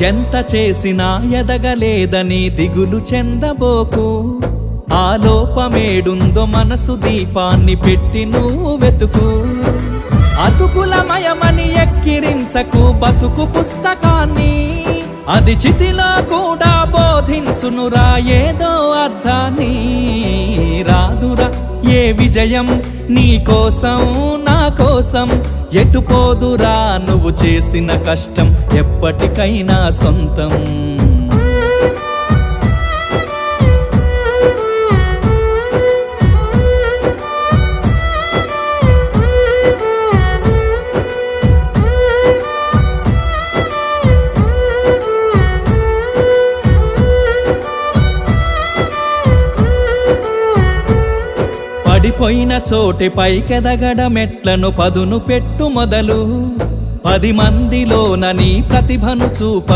ఎంత చేసినా ఎదగలేదని దిగులు చెందబోకు. ఆ లోపమేడుందో మనసు దీపాన్ని పెట్టి నువ్వు వెతుకు. అతుకులమయమని ఎక్కిరించకు బతుకు పుస్తకాన్ని, అది చితిలో కూడా బోధించునురా ఏదో అర్థాన్ని. రాదురా ఏ విజయం నీ కోసం నా కోసం, ఎటుపోదురా నువ్వు చేసిన కష్టం ఎప్పటికైనా సొంతం. పడిపోయిన చోటి పైకెదగడ మెట్లను పదును పెట్టు మొదలు. 10 మందిలోన నీ ప్రతిభను చూప